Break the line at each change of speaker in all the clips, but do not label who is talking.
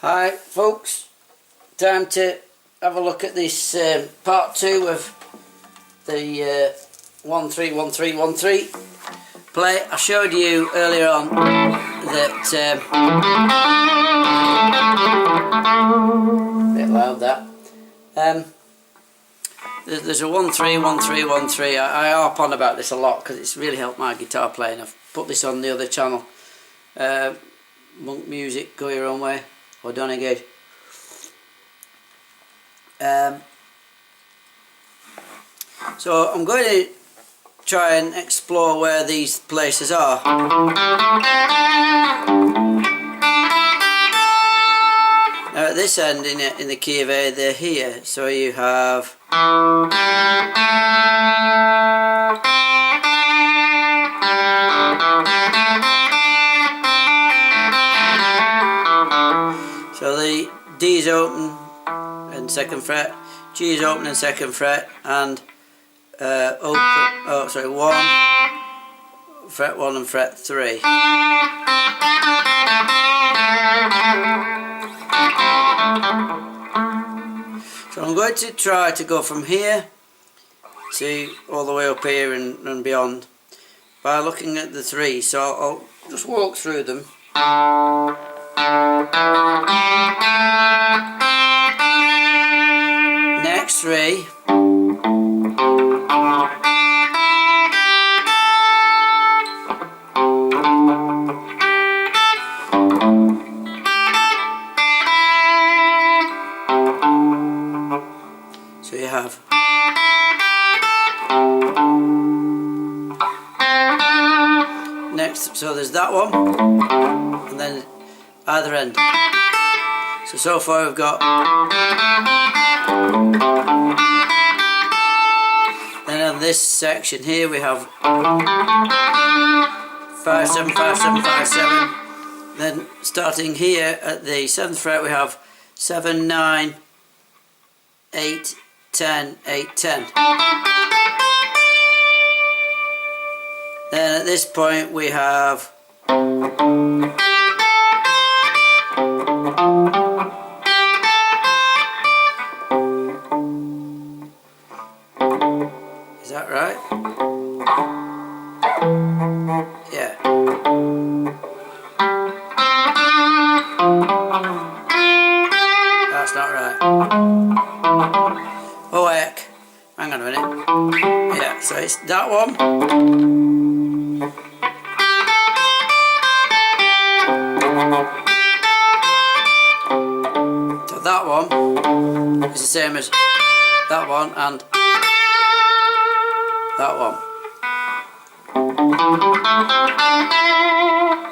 Hi folks, time to have a look at this part 2 of the 131313 play. I showed you earlier on that a bit loud that there's a 131313. I harp on about this a lot because it's really helped my guitar playing. I've put this on the other channel, Monk Music, Go Your Own Way, or Donegade. So I'm going to try and explore where these places are. Now at this end in the key of A, they're here, so you have so the D is open and 2nd fret, G is open and 2nd fret, and open, 1, fret 1 and fret 3. So I'm going to try to go from here to all the way up here and beyond by looking at the 3. So I'll just walk through them. Next 3. So you have next, so there's that one, and then either end. So far we've got, then on this section here we have 5 7 5 7 5 7. Then starting here at the 7th fret we have 7 9 8 10 8 10. Then at this point we have is that right? Yeah. That's not right. Oh heck, hang on a minute. Yeah, so it's that one. So that one is the same as that one and that one.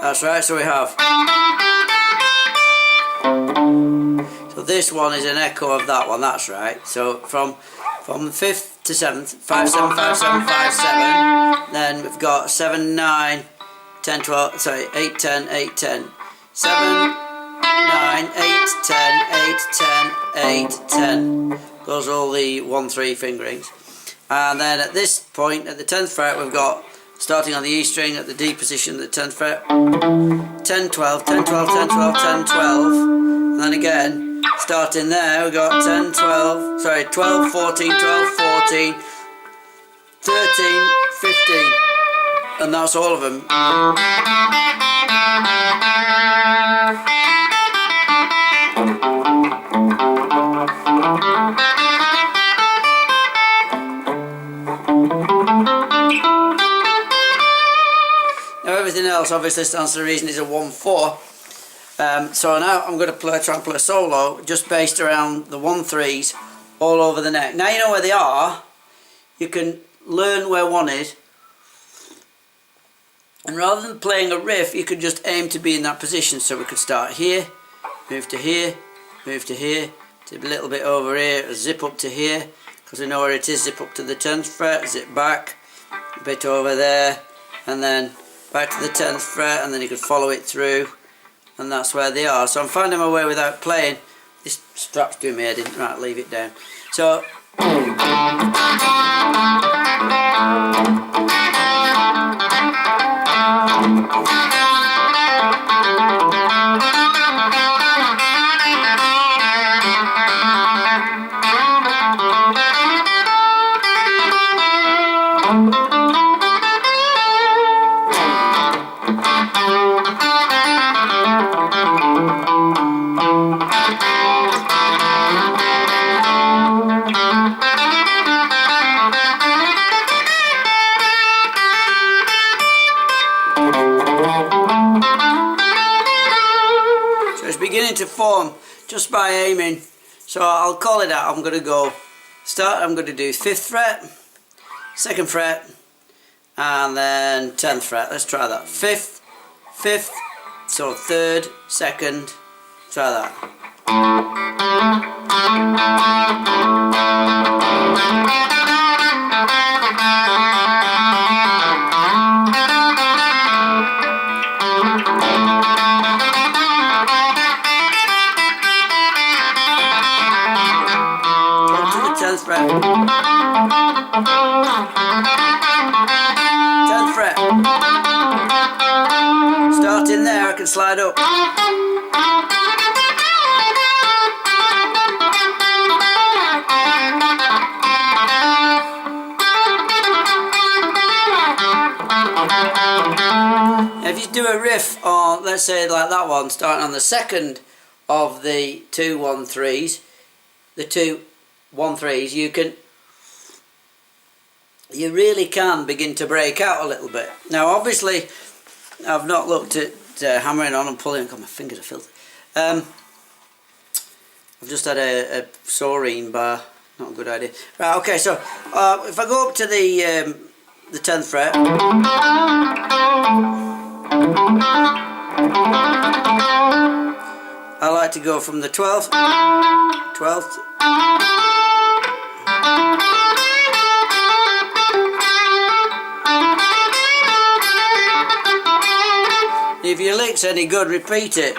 That's right, so we have. So this one is an echo of that one, that's right. So from 5th to 7th, 5 7 5 7 5 7. Then we've got 7 9 10 12, sorry, 8 10 8 10. 7 9 8 10 8 10 8 10. Those are all the 1 3 fingerings. And then at this point, at the 10th fret, we've got, starting on the E string at the D position, the 10th fret, 10 12 10 12 10 12 10 12. And then again, starting there, we've got 10 12, sorry, 12 14 12 14 13 15. And that's all of them. Now everything else obviously stands to reason is a 1 4. So now I'm going to try and play a solo just based around the 1 3s all over the neck. Now you know where they are, you can learn where one is, and rather than playing a riff you could just aim to be in that position. So we could start here, move to here, move to here, to a little bit over here, zip up to here because we know where it is, zip up to the 10th fret, zip back a bit over there, and then back to the 10th fret, and then you could follow it through, and that's where they are. So I'm finding my way without playing. This strap's doing me head in. Right, leave it down. So beginning to form just by aiming. So I'll call it out. I'm going to go start. I'm going to do 5th fret, 2nd fret, and then 10th fret. Let's try that. 5th, 5th, so 3rd, 2nd. Try that. Up to the 10th fret. 10th fret. Starting there, I can slide up. If you do a riff on, let's say like that one, starting on the 2nd of the 2 1-3s, the 2 1-3s, you really can begin to break out a little bit. Now obviously I've not looked at hammering on and pulling. God, my fingers are filthy. I've just had a saurine bar. Not a good idea. Right, okay, so if I go up to the 10th fret, I like to go from the 12th, if your lick's any good, repeat it.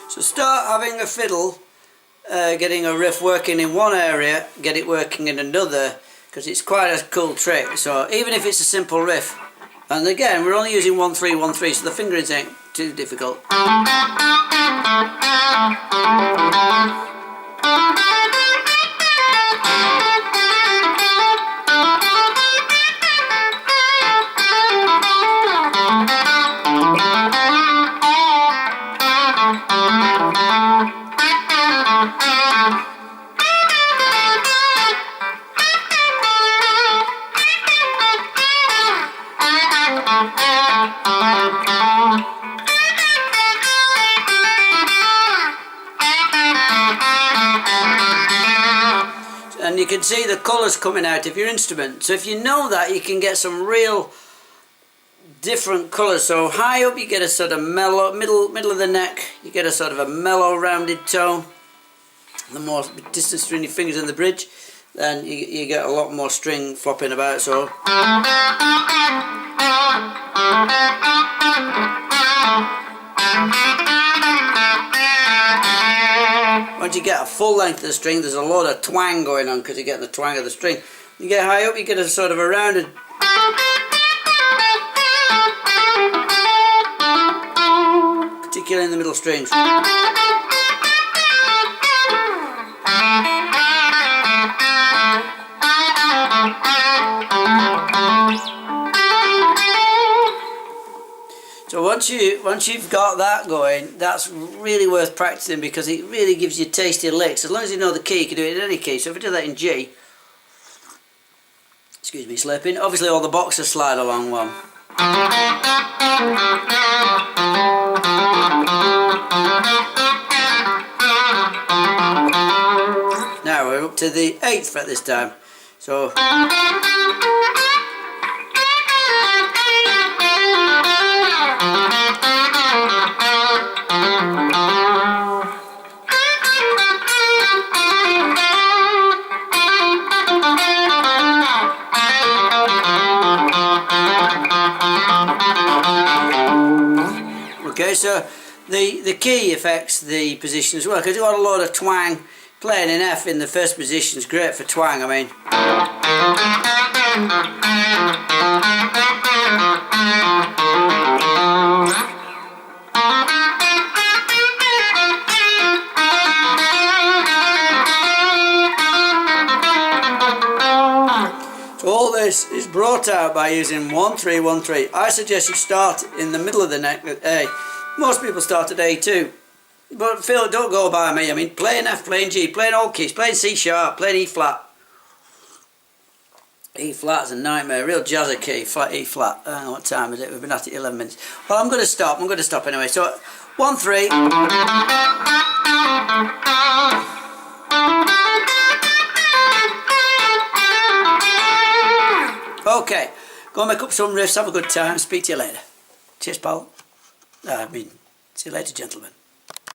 So start having a fiddle, getting a riff working in one area, get it working in another, because it's quite a cool trick. So even if it's a simple riff, and again we're only using 1-3, 1-3, so the fingerings ain't too difficult. And you can see the colours coming out of your instrument. So if you know that, you can get some real different colours. So high up you get a sort of mellow, middle of the neck you get a sort of a mellow rounded tone. The more distance between your fingers and the bridge, then you get a lot more string flopping about. So once you get a full length of the string, there's a lot of twang going on because you're getting the twang of the string. You get high up, you get a sort of a rounded, particularly in the middle strings. So once you've got that going, that's really worth practicing because it really gives you tasty licks. As long as you know the key, you can do it in any key. So if I do that in G, excuse me, slurping. Obviously all the boxes slide along well. Now we're up to the 8th fret this time. So The key affects the position as well, because you've got a lot of twang. Playing in F in the first position is great for twang, I mean. So all this is brought out by using 1-3-1-3. I suggest you start in the middle of the neck at A. Most people start at A2. But Phil, don't go by me. I mean, playing F, playing G, playing all keys, playing C sharp, playing E flat. E flat's a nightmare, real jazzy key, flat E flat. I don't know what time is it, we've been at it 11 minutes. Well, I'm going to stop anyway. So, 1-3. Okay, go and make up some riffs, have a good time, speak to you later. Cheers, pal. See you later, gentlemen.